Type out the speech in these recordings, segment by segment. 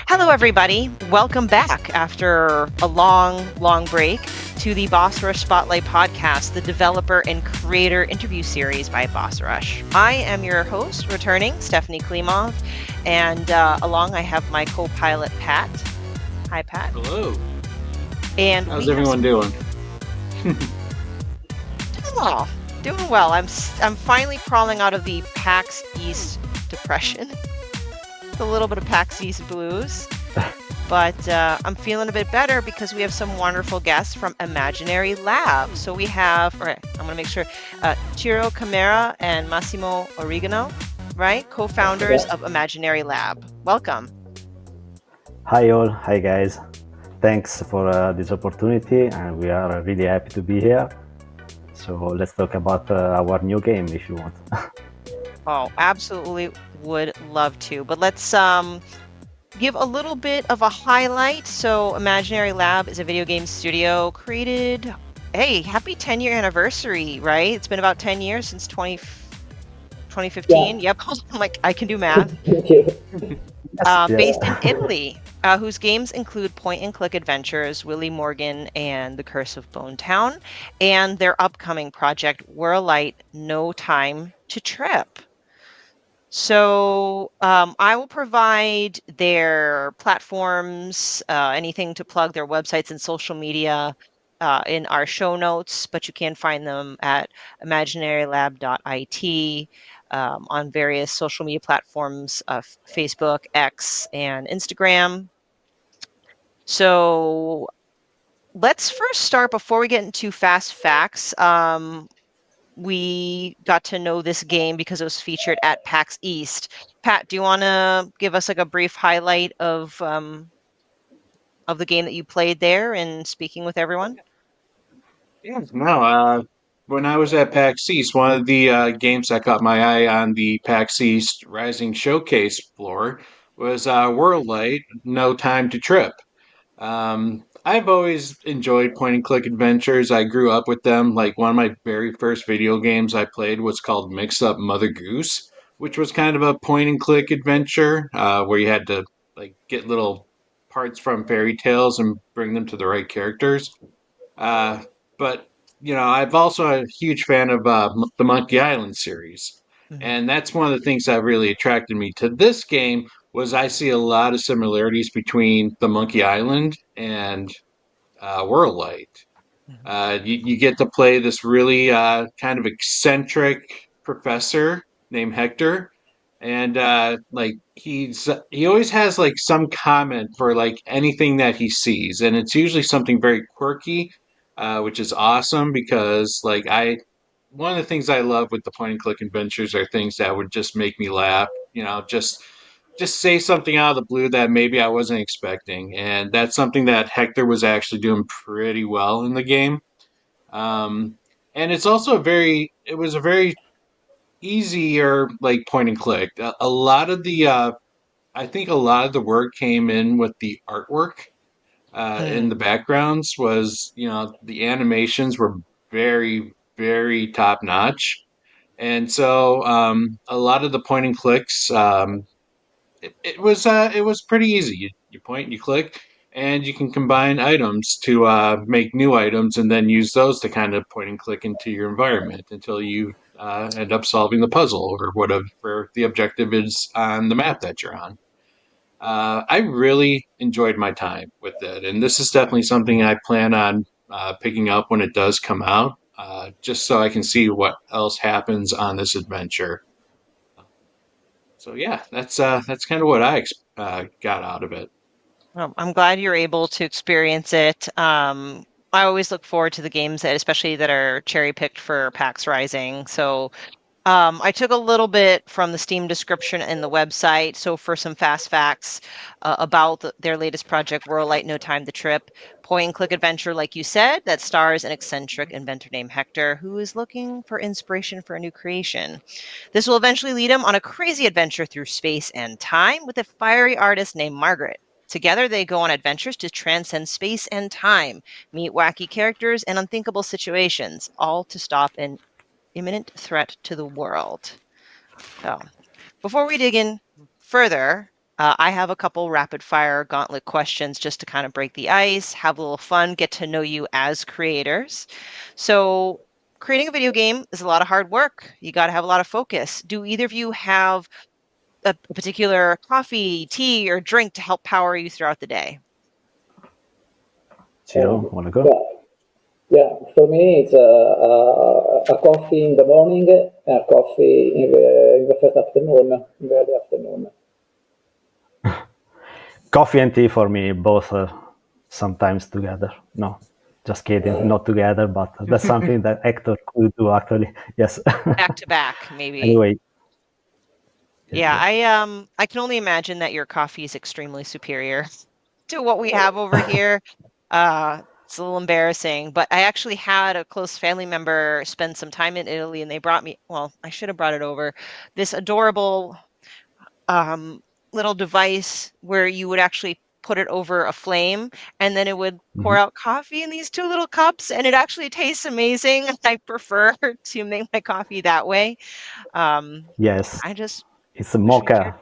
Hello, everybody. Welcome back after a long break to the Boss Rush Spotlight podcast, the developer and creator interview series by Boss Rush. I am your host, returning, Stephanie Klimov, and along I have my co-pilot, Pat. Hi, Pat. Hello. And how's everyone doing? Doing well. I'm finally crawling out of the PAX East depression. A little bit of PAX East blues, but I'm feeling a bit better because we have some wonderful guests from Imaginarylab. So we have, I'm going to make sure, Ciro Camera and Massimo Origano, right? Co-founders of Imaginarylab. Welcome. Hi all, hi guys. Thanks for this opportunity, and we are really happy to be here. So let's talk about our new game if you want. Oh, absolutely would love to. But let's give a little bit of a highlight. So Imaginarylab is a video game studio created, hey, happy 10-year anniversary, right? It's been about 10 years since 2015. Yep, I'm like, I can do math. Based in Italy, whose games include point-and-click adventures, Willy Morgan and The Curse of Bone Town, and their upcoming project, Whirlight, No Time to Trip. So I will provide their platforms, anything to plug their websites and social media in our show notes, but you can find them at imaginarylab.it on various social media platforms, Facebook, X, and Instagram. So let's first start, before we get into fast facts, we got to know this game because it was featured at PAX East. Pat, do you want to give us like a brief highlight of the game that you played there and speaking with everyone? Yeah, no, when I was at PAX East, one of the games that caught my eye on the PAX East Rising Showcase floor was Whirlight, No Time to Trip. I've always enjoyed point and click adventures. I grew up with them. Like one of my very first video games I played was called Mix Up Mother Goose, which was kind of a point and click adventure where you had to like get little parts from fairy tales and bring them to the right characters. Uh, but I've also a huge fan of the Monkey Island series, Mhm. and that's one of the things that really attracted me to this game. Was I see a lot of similarities between the Monkey Island and Whirllight. Mhm. You get to play this really kind of eccentric professor named Hector, and like he always has like some comment for like anything that he sees, and it's usually something very quirky, which is awesome because like I one of the things I love with the point and click adventures are things that would just make me laugh. Just say something out of the blue that maybe I wasn't expecting, and that's something that Hector was actually doing pretty well in the game. Um, and it's also it was a very easier like point and click. A lot of I think a lot of the work came in with the artwork in the backgrounds. Was the animations were very top notch, and so a lot of the point and clicks. It was pretty easy. You point, you click, and you can combine items to make new items, and then use those to kind of point and click into your environment until you end up solving the puzzle or whatever the objective is on the map that you're on. I really enjoyed my time with it, and this is definitely something I plan on picking up when it does come out, just so I can see what else happens on this adventure. So yeah, that's kind of what I got out of it. Well, I'm glad you're able to experience it. I always look forward to the games that, especially that are cherry picked for PAX Rising. So I took a little bit from the Steam description and the website. So for some fast facts about their latest project, Whirllight No Time to Trip, point and click adventure, like you said, that stars an eccentric inventor named Hector who is looking for inspiration for a new creation. This will eventually lead him on a crazy adventure through space and time with a fiery artist named Margaret. Together, they go on adventures to transcend space and time, meet wacky characters and unthinkable situations, all to stop an imminent threat to the world. So, before we dig in further, I have a couple rapid fire gauntlet questions just to kind of break the ice, have a little fun, get to know you as creators. So, creating a video game is a lot of hard work. You got to have a lot of focus. Do either of you have a particular coffee, tea, or drink to help power you throughout the day? Ciro, wanna go? Yeah, for me it's a coffee in the morning, a coffee in the first afternoon, in the early afternoon. Coffee and tea for me, both sometimes together. No, just kidding, not together, but that's something that Hector could do actually. Yes. Back to back, maybe. Anyway. Yeah, I can only imagine that your coffee is extremely superior to what we have over here. It's a little embarrassing, but I actually had a close family member spend some time in Italy, and they brought me, well, I should have brought it over, this adorable little device where you would actually put it over a flame, and then it would pour out coffee in these two little cups, and it actually tastes amazing. I prefer to make my coffee that way. Yes, I just it's a wish we shared. mocha.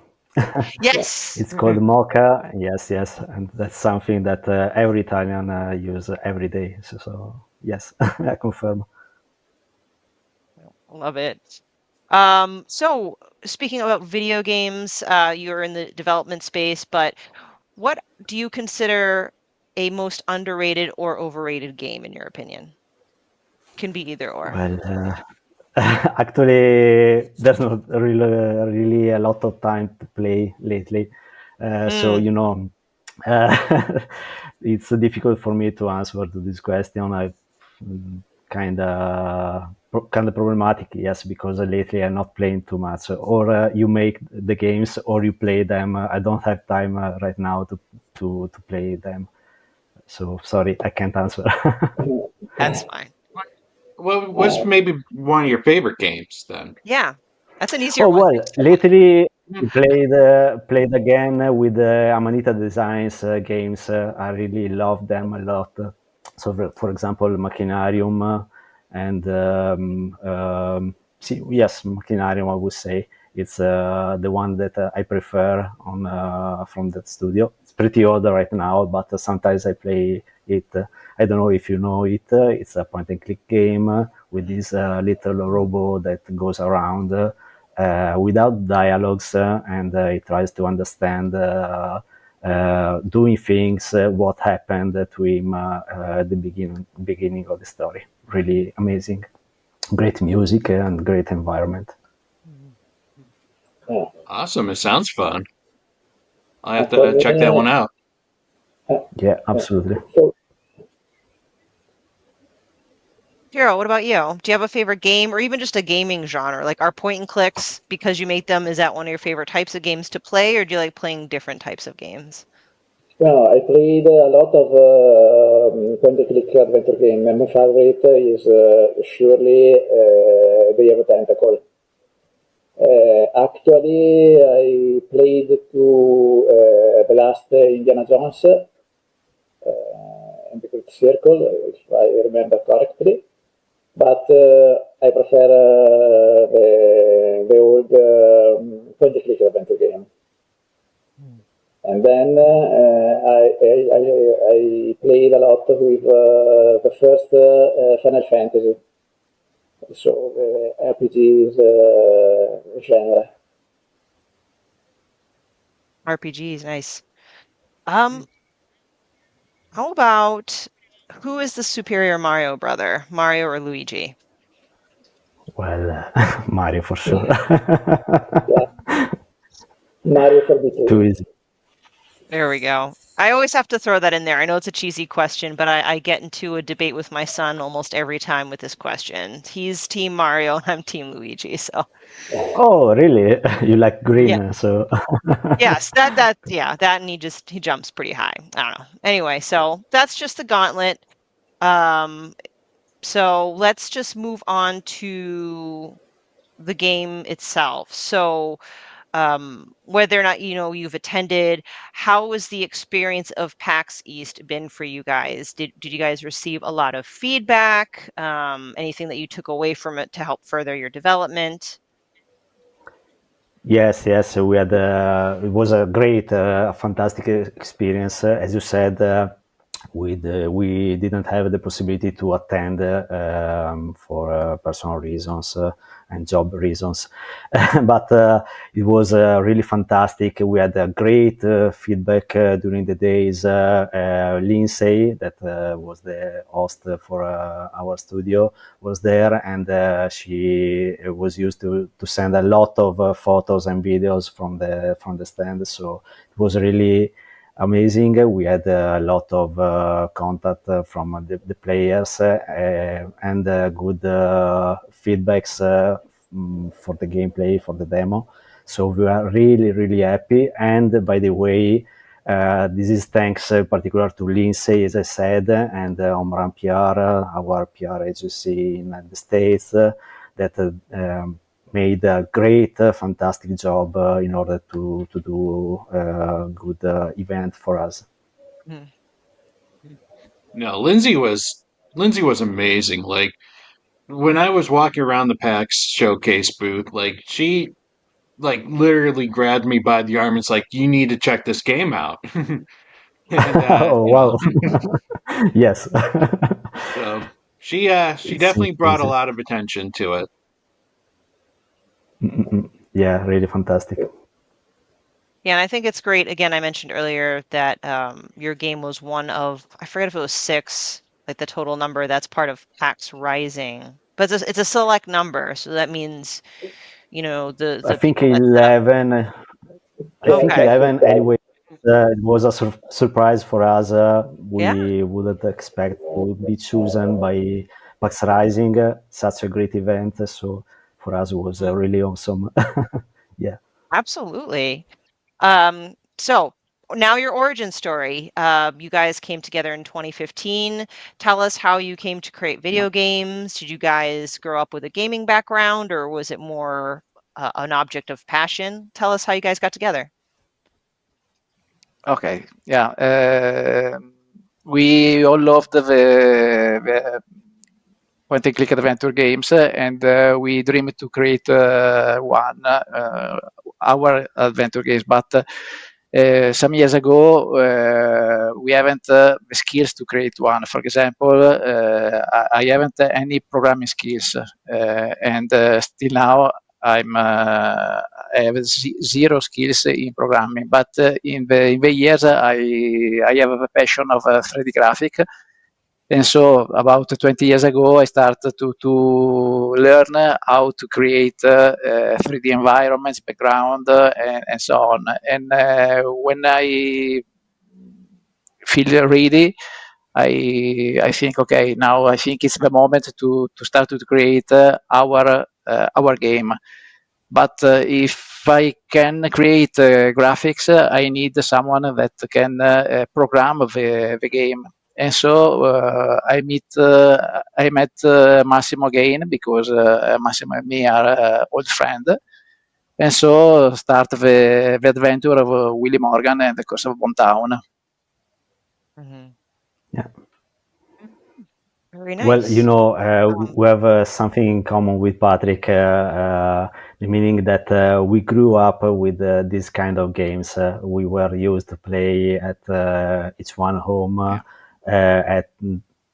Yes. It's called mocha. Yes, yes, and that's something that every Italian use every day. So yes, I confirm. Love it. So speaking about video games, you're in the development space, but what do you consider a most underrated or overrated game in your opinion? Can be either or. Well, actually, there's not really a lot of time to play lately, so Mm, uh, it's difficult for me to answer to this question. I kind of problematic, yes, because lately I'm not playing too much. Or you make the games, or you play them. I don't have time right now to play them. So sorry, I can't answer. that's fine. Well, what's maybe one of your favorite games then? Yeah, that's an easier Oh one. well, lately played again with the Amanita Designs games. I really love them a lot. So, for example, Machinarium and yes, Machinarium. I would say it's the one that I prefer on from that studio. It's pretty old right now, but sometimes I play it. I don't know if you know it. It's a point and click game with this little robot that goes around without dialogues, and it tries to understand doing things, what happened to him at the beginning of the story. Really amazing. Great music and great environment. Awesome. It sounds fun. I'll have For to check that one me, out. Yeah, absolutely. so Jiro, what about you? Do you have a favorite game or even just a gaming genre? Like are point and clicks, because you make them, is that one of your favorite types of games to play, or do you like playing different types of games? yeah, I played a lot of point-and-click adventure game. My favorite is surely Day of the Tentacle. Actually, I played to the last Indiana Jones and the Great Circle, if I remember correctly. But I prefer the old point-and-click adventure game. And then I played a lot with the first Final Fantasy, so the RPGs genre. RPGs, nice. Um, how about who is the superior Mario brother, Mario or Luigi? Well, Mario for sure. Yeah, Mario for me Too too. easy. There we go. I always have to throw that in there. I know it's a cheesy question, but I get into a debate with my son almost every time with this question. He's Team Mario and I'm Team Luigi. So Oh, really? You like yeah, green, so yes, that, and he jumps pretty high. I don't know. Anyway, so that's just the gauntlet. Um, so let's just move on to the game itself. So whether or not you've attended, how has the experience of PAX East been for you guys? Did you guys receive a lot of feedback? Anything that you took away from it to help further your development? Yes, yes, we had. It was a great, fantastic experience. As you said, we didn't have the possibility to attend for personal reasons and job reasons, but it was really fantastic. We had a great feedback during the days. Lindsay, that was the host for our studio, was there, and she was used to send a lot of photos and videos from the stand. So it was really amazing. We had a lot of contact from the players and good feedbacks for the gameplay, for the demo. So we are really, really happy. And by the way, this is thanks particular to Lindsay, as I said, and Omran PR, our PR agency in the States, that made a great, fantastic job in order to do a good event for us. Mhm. No, Lindsay was amazing. Like when I was walking around the PAX showcase booth, like she like literally grabbed me by the arm. It's like you need to check this game out, and Oh, wow. Yes. so she It's definitely brought a amazing. lot of attention to it. Yeah, really fantastic. Yeah, and I think it's great. Again, I mentioned earlier that your game was one of, I forget if it was six, like the total number that's part of PAX Rising. But it's a select number, so that means, I the think people that set up. 11. I Yeah, think Okay. I think 11 that. anyway. It was a surprise for us. Yeah. We wouldn't expect to be chosen by PAX Rising, such a great event. So for us, it was Mhm. really awesome. Yeah. Absolutely. So now your origin story. You guys came together in 2015. Tell us how you came to create video games. Did you guys grow up with a gaming background, or was it more an object of passion? Tell us how you guys got together. Okay, yeah. We all loved the point and click adventure games, and we dreamed to create one, our adventure games. But some years ago, we haven't the skills to create one. For example, I haven't any programming skills, and still now I have zero skills in programming. But in the years, I have a passion of 3D graphic, and so about 20 years ago, I started to learn how to create 3D environments, background, and so on. And when I feel ready, I think, okay, now I think it's the moment to start to create our game. But if I can create graphics, I need someone that can program the game. And so I met Massimo again because Massimo and me are old friends. And so start the adventure of Willy Morgan and the Curse of Bontown. Hmm. Yeah. Very Well, nice. we have something in common with Patrick, the meaning that we grew up with these kind of games. We were used to play at each one home Yeah. at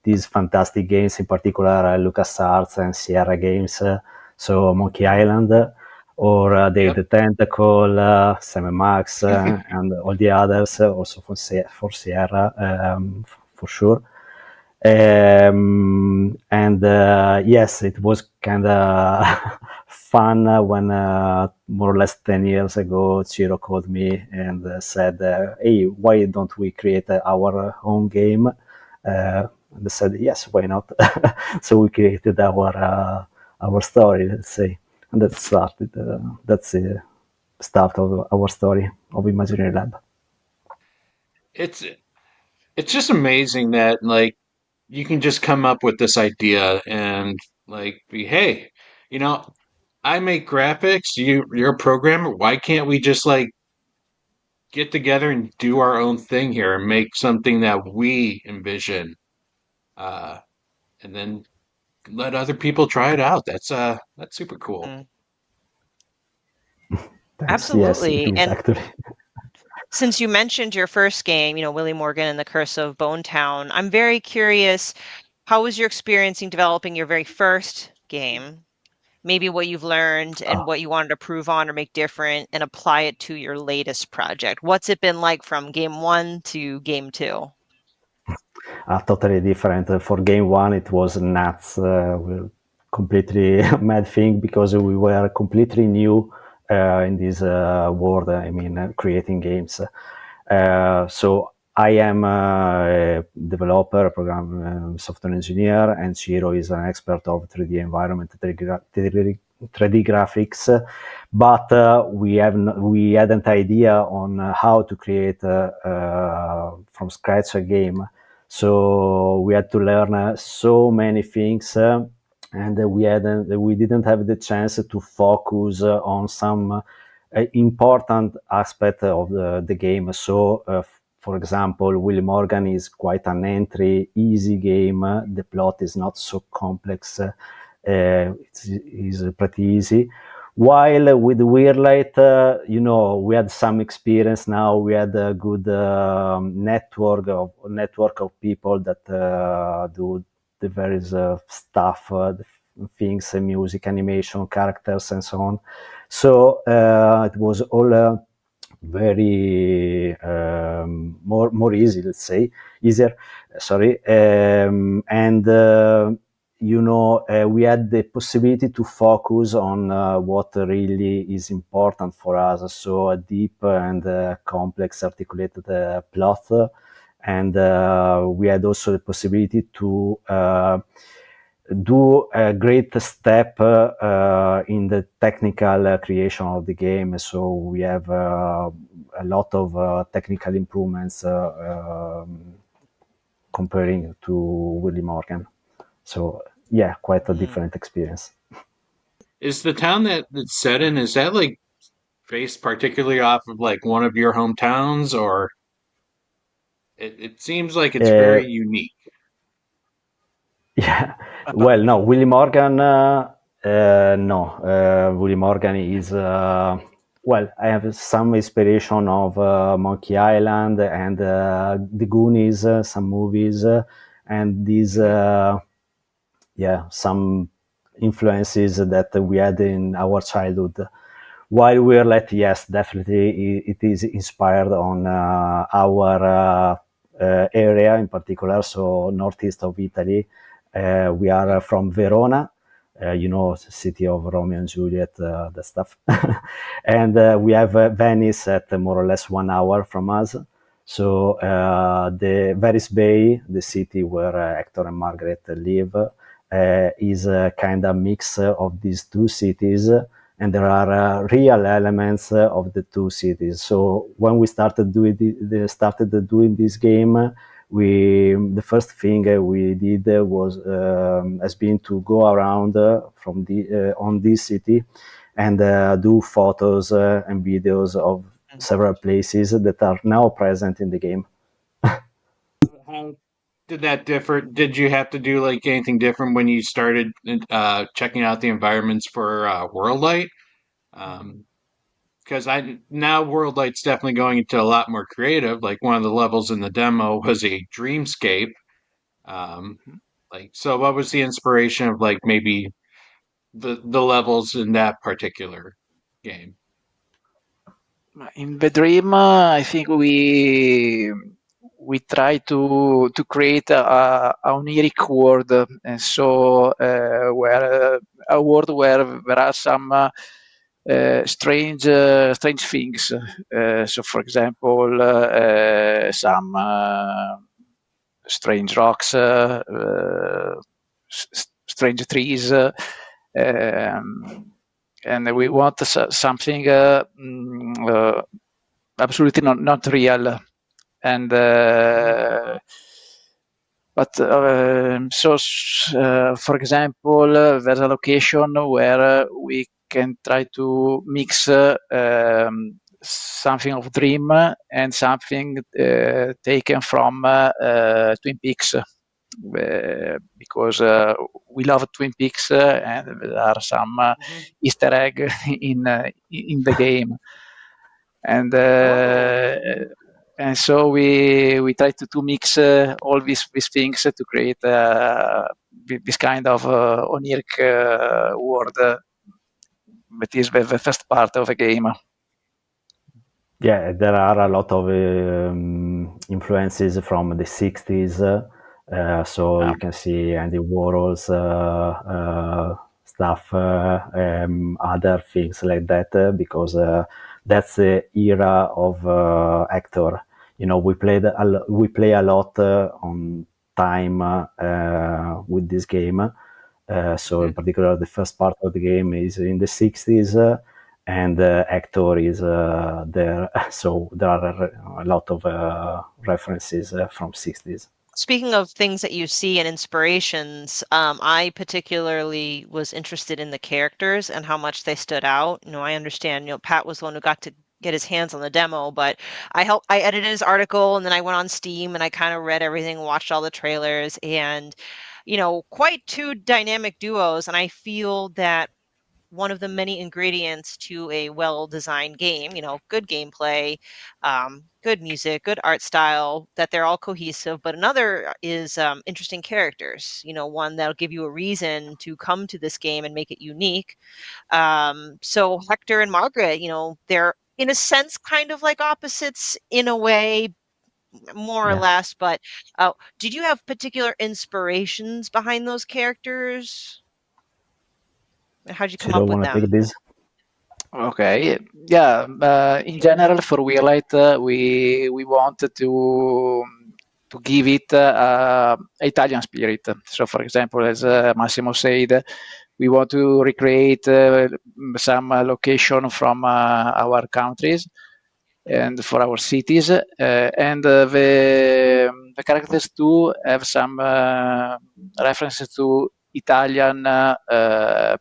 these fantastic games, in particular LucasArts and Sierra games. So Monkey Mhm. Island or Yep. the Tentacle, Sam and Max, and all the others, also for Sierra, for sure. And yes, it was kind of fun when more or less 10 years ago, Ciro called me and said, hey, why don't we create our own game? And I said, yes, why not? So we created our story, let's say. And that started, that's the start of our story of Imaginarylab. It's it's just amazing that like you can just come up with this idea and like be, hey, you know, I make graphics. You're a programmer. Why can't we just like get together and do our own thing here and make something that we envision, uh, and then let other people try it out? That's super cool. Mm. Thanks. Yes, it Absolutely. is And actually. since you mentioned your first game, Willie Morgan and the Curse of Bone Town, I'm very curious, how was your experiencing developing your very first game? Maybe what you've learned and Oh, what you wanted to improve on or make different and apply it to your latest project. What's it been like from game 1 to game 2? totally different. For game one, it was nuts, completely mad thing because we were completely new in this world. I mean, creating games. So I am a developer, program software engineer, and Ciro is an expert of 3D environment, 3D graphics. But we had an idea on how to create from scratch a game. So we had to learn so many things, and we didn't have the chance to focus on some important aspect of the game. So, for example, Willy Morgan is quite an entry, easy game. The plot is not so complex. It's pretty easy. While with Whirlight, we had some experience now. We had a good network of people that do the various stuff, the things, music, animation, characters, and so on. So it was all very more easy, let's say, easier. Sorry, and we had the possibility to focus on what really is important for us. So a deep and complex, articulated plot, and we had also the possibility to do a great step in the technical creation of the game. So we have a lot of technical improvements comparing to Willy Morgan. So yeah, quite a different experience. Is the town that it's set in, is that like based particularly off of like one of your hometowns, or it seems like it's Uh, very unique? Yeah, well, no, Willy Morgan, no. Willy Morgan is, well, I have some inspiration of Monkey Island and The Goonies, some movies, and these, yeah, some influences that we had in our childhood. While Whirlight, yes, definitely, it is inspired on our area in particular, so northeast of Italy. We are from Verona, city of Romeo and Juliet, that stuff. And we have Venice at more or less 1 hour from us. So the Venice Bay, the city where Hector and Margaret live, is a kind of mix of these two cities, and there are real elements of the two cities. So when we started doing this game, the first thing we did was has been to go around on this city and do photos and videos of several places that are now present in the game. How did that differ? Did you have to do like anything different when you started checking out the environments for Worldlight? Um, because I now Worldlight's definitely going into a lot more creative. Like one of the levels in the demo was a dreamscape. Um, like so, what was the inspiration of like maybe the levels in that particular game? In the dream, I think we try to create a oniric world, and so where a world where there are some strange things. So, for example, some strange rocks, strange trees. And we want something absolutely not real. And but so, for example, there's a location where we can try to mix something of Dream and something taken from Twin Peaks. Because we love Twin Peaks and there are some Easter egg in the game, and and so we try to mix all these things to create this kind of oniric world that is the first part of a game. Yeah, there are a lot of influences from the 60s. So you can see Andy Warhol's stuff, other things like that, because that's the era of actor. You know, we play a lot on time with this game. So in particular, the first part of the game is in the 60s. And actor is there, so there are a lot of references from 60s. Speaking of things that you see and inspirations, I particularly was interested in the characters and how much they stood out. You know, I understand, Pat was the one who got to get his hands on the demo, but I edited his article, and then I went on Steam and I kind of read everything, watched all the trailers, and, quite two dynamic duos. And I feel that one of the many ingredients to a well-designed game, good gameplay, good music, good art style, that they're all cohesive. But another is interesting characters, one that'll give you a reason to come to this game and make it unique. So Hector and Margaret, they're in a sense kind of like opposites in a way, more or less. But did you have particular inspirations behind those characters? How'd you come Ciro, up with want to them? take this? Okay, yeah. In general, for Whirlight, we wanted to give it Italian spirit. So, for example, as Massimo said, we want to recreate some location from our countries and for our cities, and the characters too have some references to Italian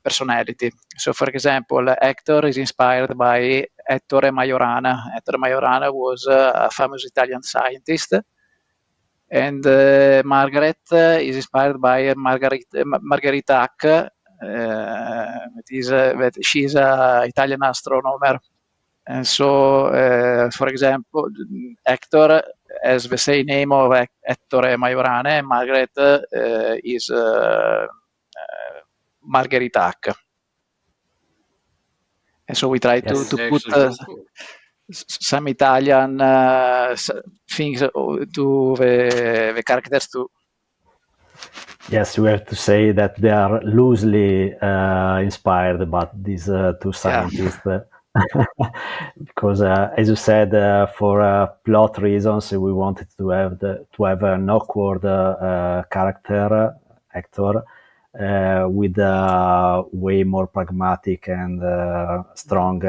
personality. So, for example, Hector is inspired by Ettore Majorana. Ettore Majorana was a famous Italian scientist, and Margaret is inspired by Margherita Hack. She's an Italian astronomer. And so, for example, Hector has the same name of Ettore Majorane, and Margaret is Margherita Hack. And so we try to put some Italian things to the characters too. Yes, we have to say that they are loosely inspired by these two scientists. Because, as you said, for plot reasons, we wanted to have an awkward character actor with a way more pragmatic and strong,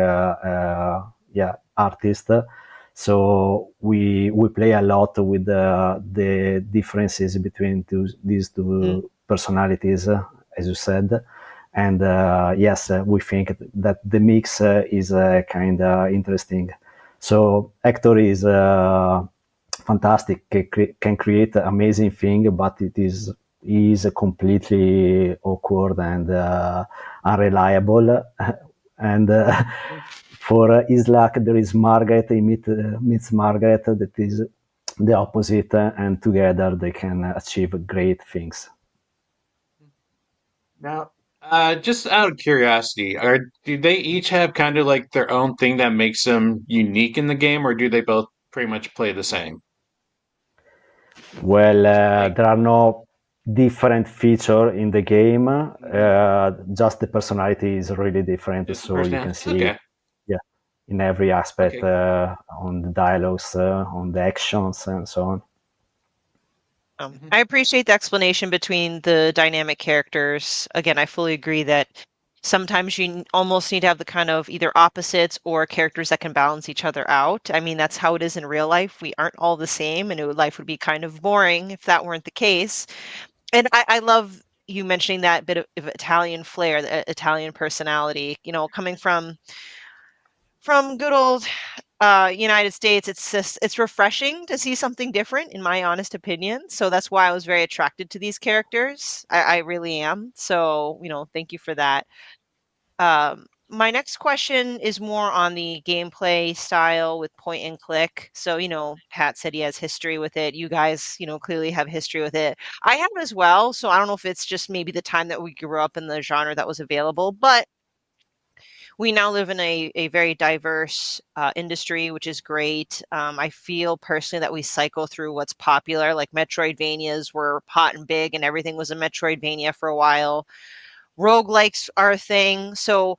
artist. So we play a lot with the differences between these two personalities, as you said. And yes, we think that the mix is kind of interesting. So Hector is fantastic, can create amazing thing, but he is completely awkward and unreliable. And for his luck, there is Margaret. He meets Margaret, that is the opposite, and together they can achieve great things. Now, just out of curiosity, do they each have kind of like their own thing that makes them unique in the game, or do they both pretty much play the same? Well, there are no different feature in the game. Just the personality is really different, so you can see, in every aspect, on the dialogues, on the actions, and so on. I appreciate the explanation between the dynamic characters. Again, I fully agree that sometimes you almost need to have the kind of either opposites or characters that can balance each other out. I mean, that's how it is in real life. We aren't all the same, and life would be kind of boring if that weren't the case. And I love you mentioning that bit of Italian flair, the Italian personality, coming from good old United States, it's refreshing to see something different, in my honest opinion. So that's why I was very attracted to these characters. I really am. So, thank you for that. My next question is more on the gameplay style with point and click. So, Pat said he has history with it. You guys, clearly have history with it. I have as well. So I don't know if it's just maybe the time that we grew up in the genre that was available, but we now live in a very diverse industry, which is great. I feel personally that we cycle through what's popular, like Metroidvanias were hot and big, and everything was a Metroidvania for a while. Roguelikes are a thing. So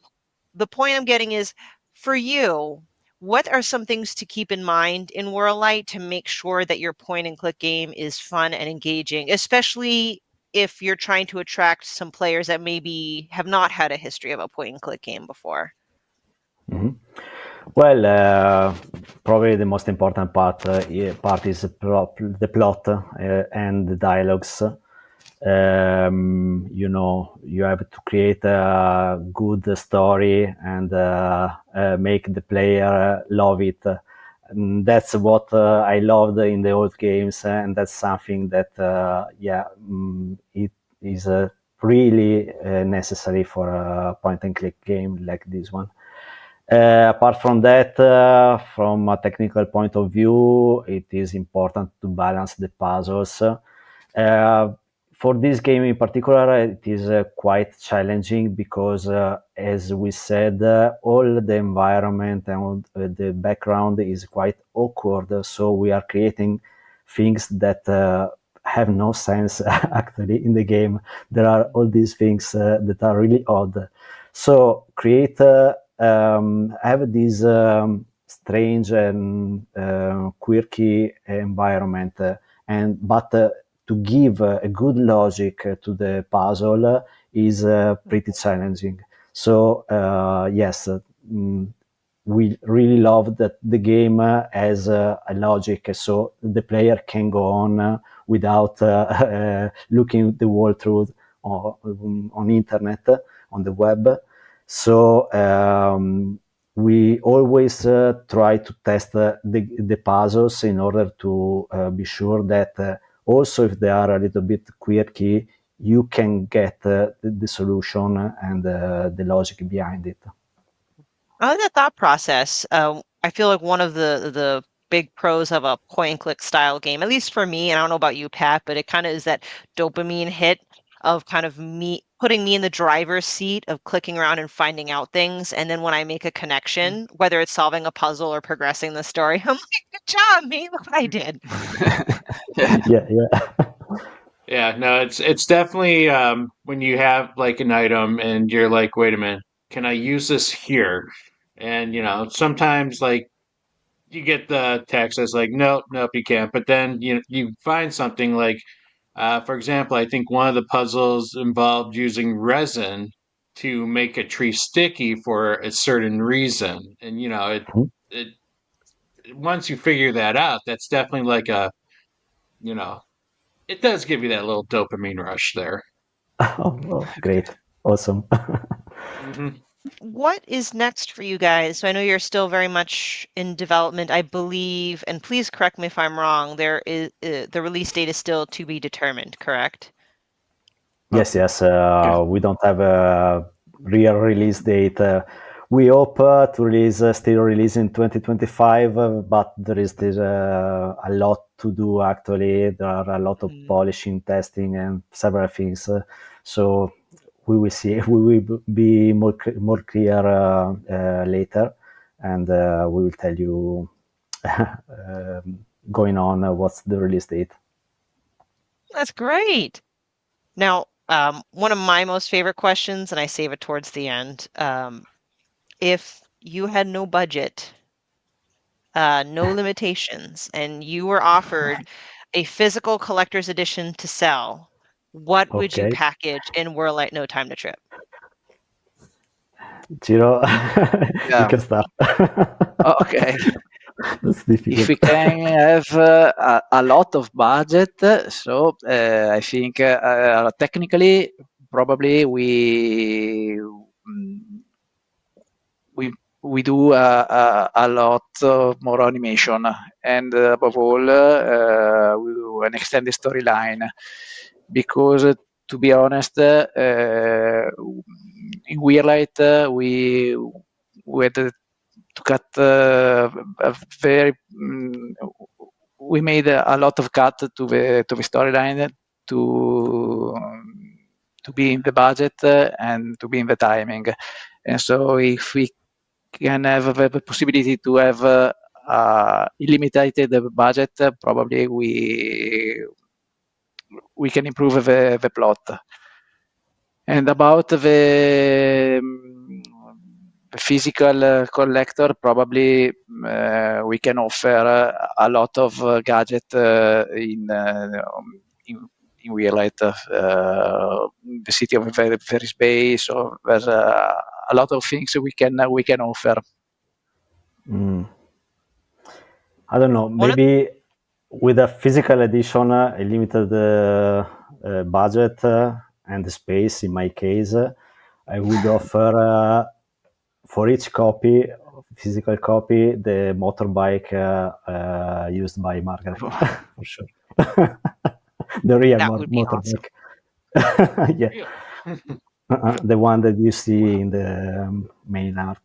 the point I'm getting is, for you, what are some things to keep in mind in Whirlight to make sure that your point and click game is fun and engaging, especially if you're trying to attract some players that maybe have not had a history of a point and click game before? Mhm. Well, probably the most important part is the plot and the dialogues. You have to create a good story and make the player love it. And that's what I loved in the old games, and that's something that, it is really necessary for a point and click game like this one. Apart from that, from a technical point of view, it is important to balance the puzzles. For this game in particular, it is quite challenging because, as we said, all the environment and all the background is quite awkward. So we are creating things that have no sense actually in the game. There are all these things that are really odd. So create have this strange and quirky environment, but to give a good logic to the puzzle is pretty challenging. So yes, we really love that the game has a logic, so the player can go on without looking the whole truth on internet, on the web. So we always try to test the puzzles in order to be sure that also if they are a little bit quirky, you can get the solution and the logic behind it. I like that thought process. I feel like one of the big pros of a point and click style game, at least for me, and I don't know about you, Pat, but it kind of is that dopamine hit of kind of me putting me in the driver's seat of clicking around and finding out things. And then when I make a connection, whether it's solving a puzzle or progressing the story, I'm like, good job, me. Look what I did. Yeah. Yeah. Yeah, no, it's definitely when you have like an item and you're like, wait a minute, can I use this here? And sometimes like you get the text that's like, nope, nope, you can't. But then you find something like, for example, I think one of the puzzles involved using resin to make a tree sticky for a certain reason. And it once you figure that out, that's definitely like you know, it does give you that little dopamine rush there. Oh, great. Awesome. Hmm. What is next for you guys? So I know you're still very much in development, I believe, and please correct me if I'm wrong. There is the release date is still to be determined, correct? Yes, yes. Yeah. We don't have a real release date. We hope to still release in 2025, but there is still a lot to do actually. There are a lot of Mm. polishing, testing, and several things. So we will see. We will be more clear later, and we will tell you going on what's the release date. That's great. Now, one of my most favorite questions, and I save it towards the end. If you had no budget, no limitations, and you were offered a physical collector's edition to sell, what would you Okay, package in Whirlight No Time to Trip? Ciro, you Yeah. can start. Oh, okay. That's if difficult. we can have a lot of budget, so I think technically probably mm, we we do a lot more animation, and above all we do an extended storyline, because to be honest, in Whirlight we had to cut a very we made a lot of cut to the storyline to be in the budget and to be in the timing. And so if we can have the possibility to have limited budget, probably we can improve the plot. And about the physical collector, probably we can offer a lot of gadget in Whirlight, the city of very space. So there's a lot of things we can offer. I don't know. One of Maybe with a physical edition, a limited budget and the space. In my case, I would offer for each copy, physical copy, the motorbike used by Margaret, for sure. The real that would be awesome. motorbike. Yeah, the one that you see in the main art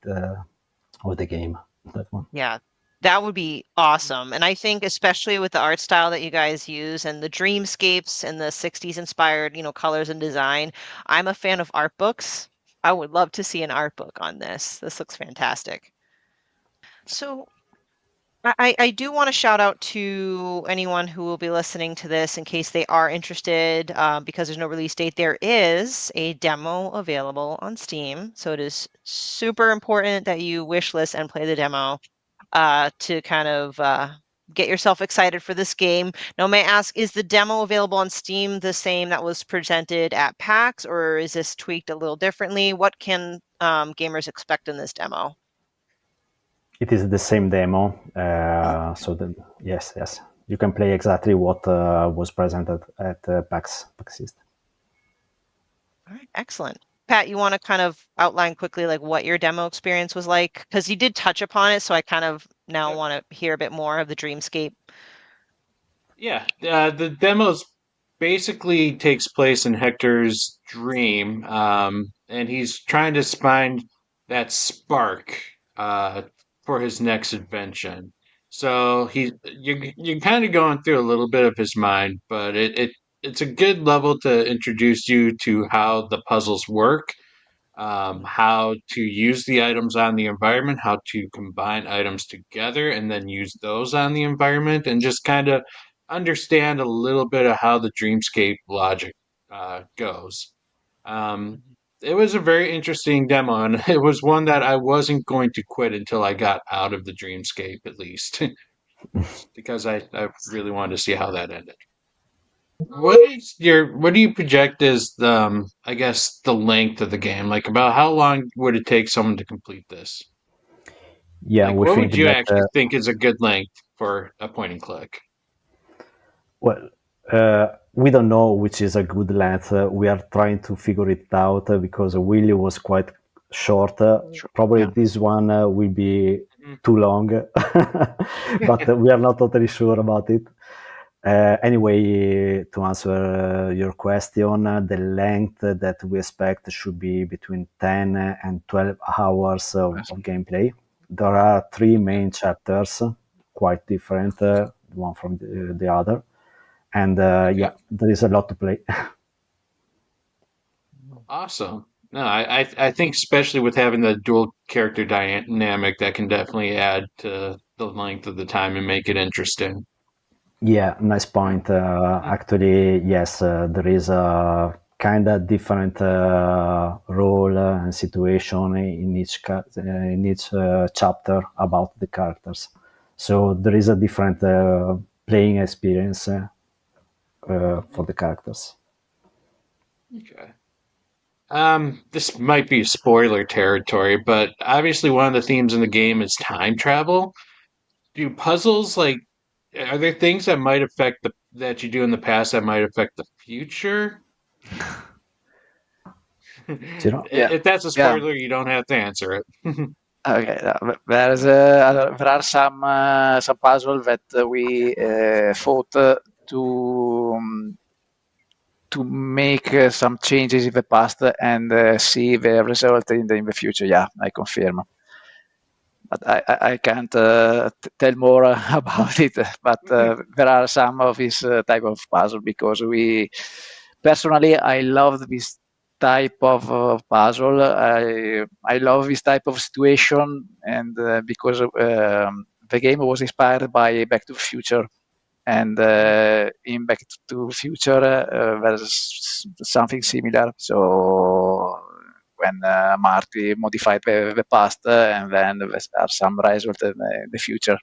of the game. That one. Yeah, that would be awesome. And I think especially with the art style that you guys use and the dreamscapes and the 60s inspired, colors and design, I'm a fan of art books. I would love to see an art book on this. This looks fantastic. So I do want to shout out to anyone who will be listening to this in case they are interested, because there's no release date. There is a demo available on Steam. So it is super important that you wishlist and play the demo to kind of get yourself excited for this game. Now, may I ask, is the demo available on Steam the same that was presented at PAX, or is this tweaked a little differently? What can gamers expect in this demo? It is the same demo. So yes, you can play exactly what was presented at PAX East. All right, excellent. Pat, you want to kind of outline quickly like what your demo experience was like? Because you did touch upon it, so I kind of now Yep. want to hear a bit more of the dreamscape. Yeah, the demos basically takes place in Hector's dream, and he's trying to find that spark for his next invention. So you're kind of going through a little bit of his mind, but it's a good level to introduce you to how the puzzles work, how to use the items on the environment, how to combine items together and then use those on the environment, and just kind of understand a little bit of how the dreamscape logic goes. Um, it was a very interesting demo, and it was one that I wasn't going to quit until I got out of the dreamscape, at least, because I really wanted to see how that ended. What do you project as I guess the length of the game? Like about how long would it take someone to complete this? Yeah, Like we what think would you that actually think is a good length for a point and click? well, we don't know which is a good length. We are trying to figure it out because Willy was quite short. Sure. Probably Yeah. this one will be Mhm. too long, but we are not totally sure about it. Anyway, to answer your question, the length that we expect should be between 10 and 12 hours of gameplay. There are three main chapters, quite different, one from the other. And Okay. yeah, there is a lot to play. Awesome. No, I think especially with having the dual character dynamic, that can definitely add to the length of the time and make it interesting. Yeah, nice point. Actually, yes, there is a kind of different role and situation in each chapter about the characters. So there is a different playing experience for the characters. Okay. This might be spoiler territory, but obviously one of the themes in the game is time travel. do puzzles like are there things that might affect that you do in the past that might affect the future? Ciro? Yeah, If that's a yeah. spoiler, you don't have to answer it. Okay, there are some puzzle that we thought to make some changes in the past and see the result in the future. Yeah, I confirm. But I can't tell more about it. But there are some of this type of puzzle because personally, I love this type of puzzle. I love this type of situation, and because the game was inspired by Back to the Future, and in Back to the Future there's something similar. So when Marty modified the past, and then there are some results in the future.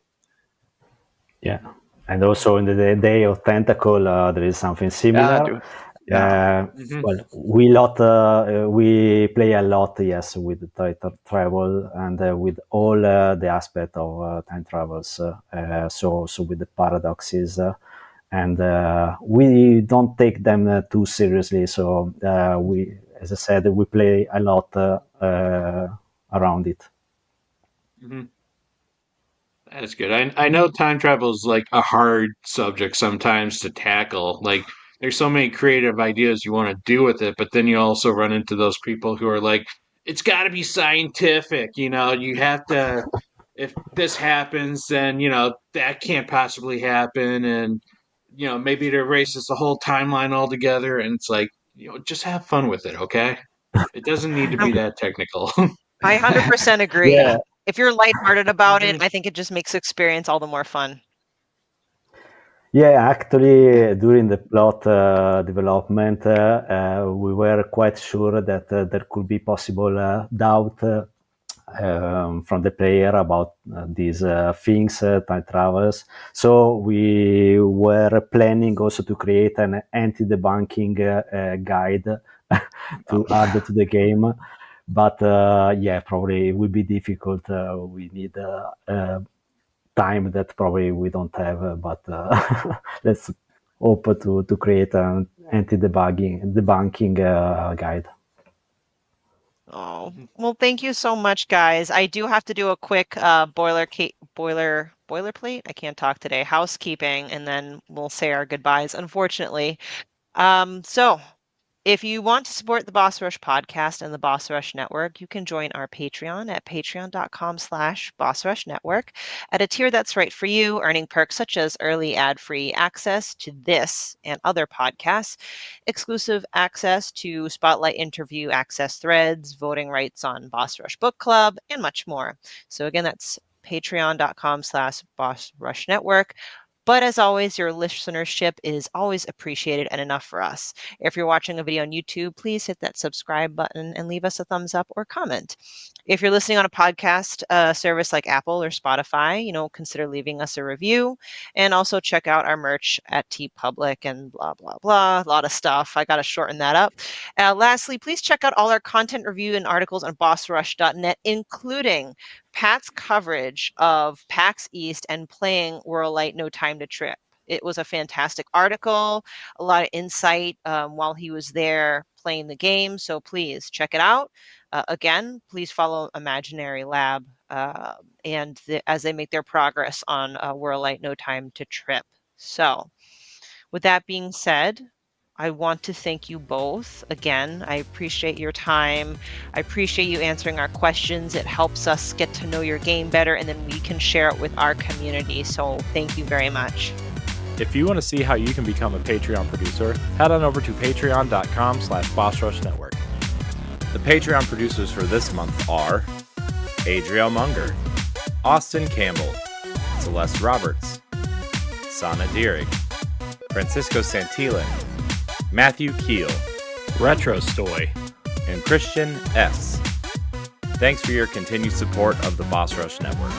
Yeah, and also in the Day of Tentacle, there is something similar. Yeah. Well, we play a lot, yes, with travel and with all the aspect of time travels. So with the paradoxes, and we don't take them too seriously. So we, as I said, we play a lot around it. Mm-hmm. That's good. I know time travel is like a hard subject sometimes to tackle. Like, there's so many creative ideas you want to do with it, but then you also run into those people who are like, it's got to be scientific. You have to, if this happens, then, that can't possibly happen. And, maybe it erases the whole timeline altogether. And it's like, just have fun with it, okay? It doesn't need to be Um, that technical. I 100% Yeah, agree. If you're lighthearted about it, Mhm. I think it just makes the experience all the more fun. yeah. Actually, during the plot development, we were quite sure that there could be possible doubt from the player about these things, time travels. So we were planning also to create an anti-debunking guide to add to the game. But yeah, probably it will be difficult. We need time that probably we don't have, but let's hope to create an debunking guide. Oh, well, thank you so much, guys. I do have to do a quick boilerplate. I can't talk today. Housekeeping, and then we'll say our goodbyes, unfortunately. So if you want to support the Boss Rush podcast and the Boss Rush Network, you can join our Patreon at patreon.com/Boss Rush Network at a tier that's right for you, earning perks such as early ad-free access to this and other podcasts, exclusive access to spotlight interview access threads, voting rights on Boss Rush Book Club, and much more. So again, that's patreon.com/Boss Rush Network. But as always, your listenership is always appreciated and enough for us. If you're watching a video on YouTube, please hit that subscribe button and leave us a thumbs up or comment. If you're listening on a podcast service like Apple or Spotify, consider leaving us a review, and also check out our merch at TeePublic and blah, blah, blah. A lot of stuff. I got to shorten that up. Lastly, please check out all our content review and articles on bossrush.net, including Pat's coverage of PAX East and playing Whirlight No Time to Trip. It was a fantastic article, a lot of insight while he was there playing the game. So please check it out. Again, please follow Imaginarylab as they make their progress on Whirlight No Time to Trip. So with that being said, I want to thank you both. Again, I appreciate your time. I appreciate you answering our questions. It helps us get to know your game better, and then we can share it with our community. So thank you very much. If you want to see how you can become a Patreon producer, head on over to patreon.com/Boss Rush Network. The Patreon producers for this month are Adriel Munger, Austin Campbell, Celeste Roberts, Sana Dierig, Francisco Santillan, Matthew Keel, Retrostoy, and Christian S. Thanks for your continued support of the Boss Rush Network.